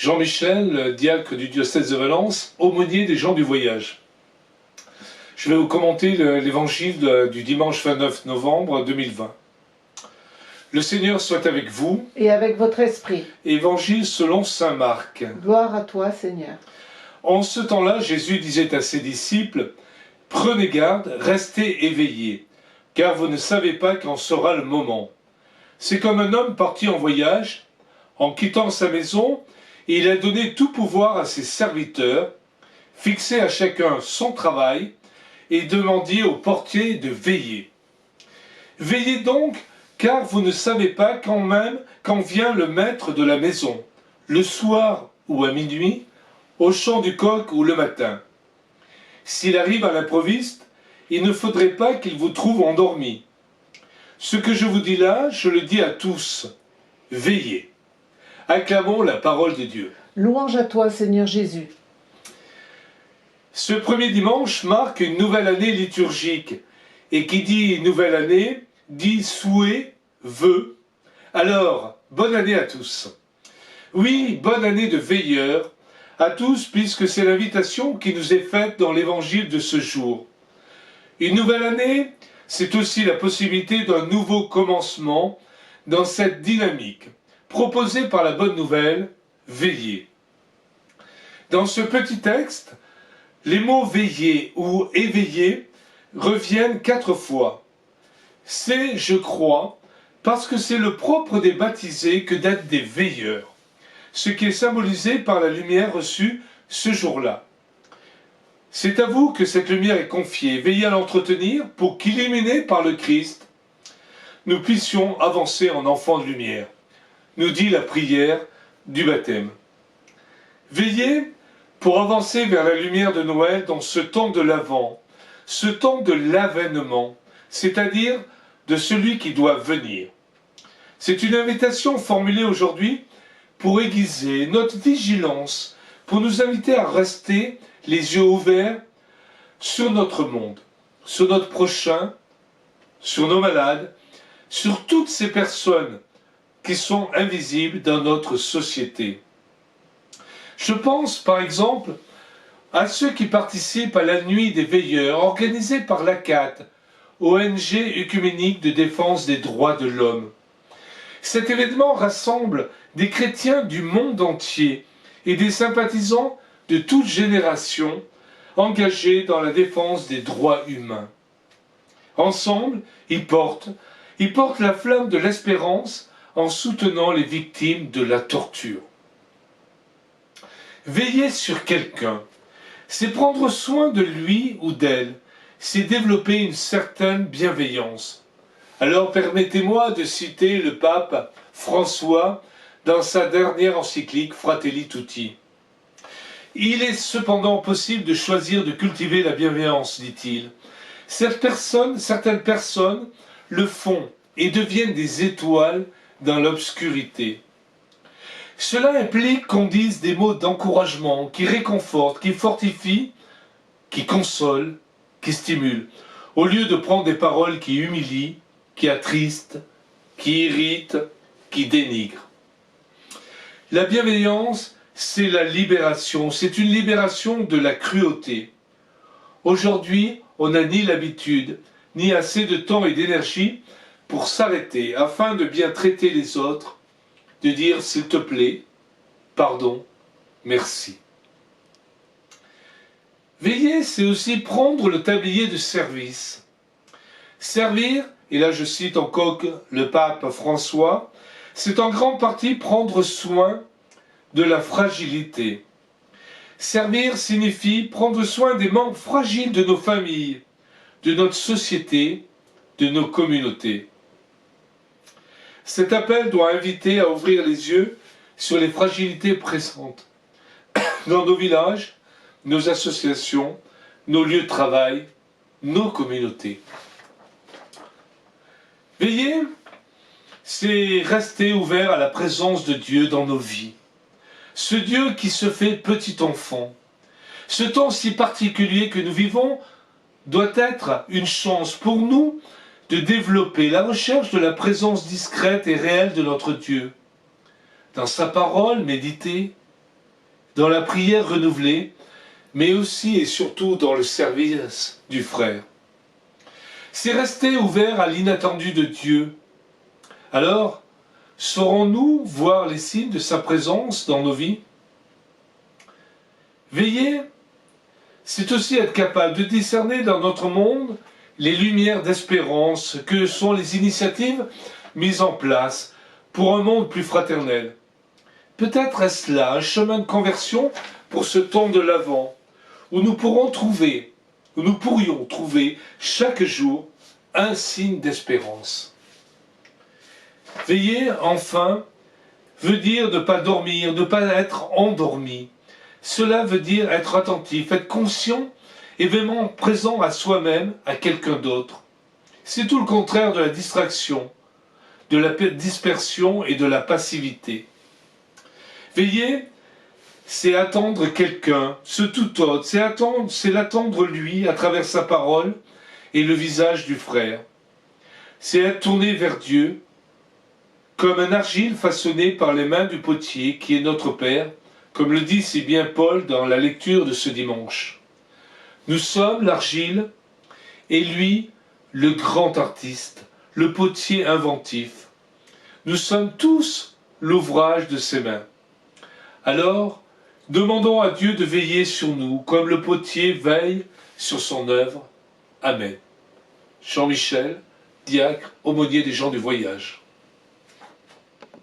Jean-Michel, diacre du diocèse de Valence, aumônier des gens du voyage. Je vais vous commenter l'évangile du dimanche 29 novembre 2020. Le Seigneur soit avec vous. Et avec votre esprit. Évangile selon saint Marc. Gloire à toi, Seigneur. En ce temps-là, Jésus disait à ses disciples, « Prenez garde, restez éveillés, car vous ne savez pas quand sera le moment. » C'est comme un homme parti en voyage, en quittant sa maison, et il a donné tout pouvoir à ses serviteurs, fixé à chacun son travail, et demandé au portier de veiller. Veillez donc, car vous ne savez pas quand vient le maître de la maison, le soir ou à minuit, au chant du coq ou le matin. S'il arrive à l'improviste, il ne faudrait pas qu'il vous trouve endormi. Ce que je vous dis là, je le dis à tous. Veillez. Acclamons la parole de Dieu. Louange à toi, Seigneur Jésus. Ce premier dimanche marque une nouvelle année liturgique. Et qui dit nouvelle année, dit souhait, vœu. Alors, bonne année à tous. Oui, bonne année de veilleurs à tous, puisque c'est l'invitation qui nous est faite dans l'évangile de ce jour. Une nouvelle année, c'est aussi la possibilité d'un nouveau commencement dans cette dynamique, proposée par la bonne nouvelle, veiller. Dans ce petit texte, les mots veiller ou éveiller reviennent 4 fois. C'est, je crois, parce que c'est le propre des baptisés que d'être des veilleurs, ce qui est symbolisé par la lumière reçue ce jour-là. C'est à vous que cette lumière est confiée, veillez à l'entretenir pour qu'illuminés par le Christ, nous puissions avancer en enfants de lumière, nous dit la prière du baptême. Veillez pour avancer vers la lumière de Noël dans ce temps de l'Avent, ce temps de l'avènement, c'est-à-dire de celui qui doit venir. C'est une invitation formulée aujourd'hui pour aiguiser notre vigilance, pour nous inviter à rester les yeux ouverts sur notre monde, sur notre prochain, sur nos malades, sur toutes ces personnes qui sont invisibles dans notre société. Je pense par exemple à ceux qui participent à la nuit des veilleurs organisée par l'ACAT, ONG œcuménique de défense des droits de l'homme. Cet événement rassemble des chrétiens du monde entier et des sympathisants de toute génération engagés dans la défense des droits humains. Ensemble, ils portent la flamme de l'espérance en soutenant les victimes de la torture. Veiller sur quelqu'un, c'est prendre soin de lui ou d'elle, c'est développer une certaine bienveillance. Alors permettez-moi de citer le pape François dans sa dernière encyclique Fratelli Tutti. Il est cependant possible de choisir de cultiver la bienveillance, dit-il. Certaines personnes le font et deviennent des étoiles dans l'obscurité. Cela implique qu'on dise des mots d'encouragement qui réconfortent, qui fortifient, qui consolent, qui stimulent, au lieu de prendre des paroles qui humilient, qui attristent, qui irritent, qui dénigrent. La bienveillance, c'est la libération, c'est une libération de la cruauté. Aujourd'hui, on n'a ni l'habitude, ni assez de temps et d'énergie pour s'arrêter afin de bien traiter les autres, de dire s'il te plaît, pardon, merci. Veiller, c'est aussi prendre le tablier de service. Servir, et là je cite encore le pape François, c'est en grande partie prendre soin de la fragilité. Servir signifie prendre soin des membres fragiles de nos familles, de notre société, de nos communautés. Cet appel doit inviter à ouvrir les yeux sur les fragilités présentes dans nos villages, nos associations, nos lieux de travail, nos communautés. Veiller, c'est rester ouvert à la présence de Dieu dans nos vies. Ce Dieu qui se fait petit enfant. Ce temps si particulier que nous vivons doit être une chance pour nous de développer la recherche de la présence discrète et réelle de notre Dieu. Dans sa parole méditée, dans la prière renouvelée, mais aussi et surtout dans le service du frère. C'est rester ouvert à l'inattendu de Dieu. Alors, saurons-nous voir les signes de sa présence dans nos vies? Veiller, c'est aussi être capable de discerner dans notre monde les lumières d'espérance que sont les initiatives mises en place pour un monde plus fraternel. Peut-être est-ce là un chemin de conversion pour ce temps de l'Avent, où nous pourrions trouver chaque jour un signe d'espérance. Veiller, enfin, veut dire ne pas dormir, ne pas être endormi. Cela veut dire être attentif, être conscient et vraiment présent à soi-même, à quelqu'un d'autre. C'est tout le contraire de la distraction, de la dispersion et de la passivité. Veiller, c'est attendre quelqu'un, ce tout autre, c'est l'attendre lui à travers sa parole et le visage du frère. C'est être tourné vers Dieu, comme un argile façonné par les mains du potier qui est notre Père, comme le dit si bien Paul dans la lecture de ce dimanche. Nous sommes l'argile et lui, le grand artiste, le potier inventif. Nous sommes tous l'ouvrage de ses mains. Alors, demandons à Dieu de veiller sur nous, comme le potier veille sur son œuvre. Amen. Jean-Michel, diacre, aumônier des gens du voyage.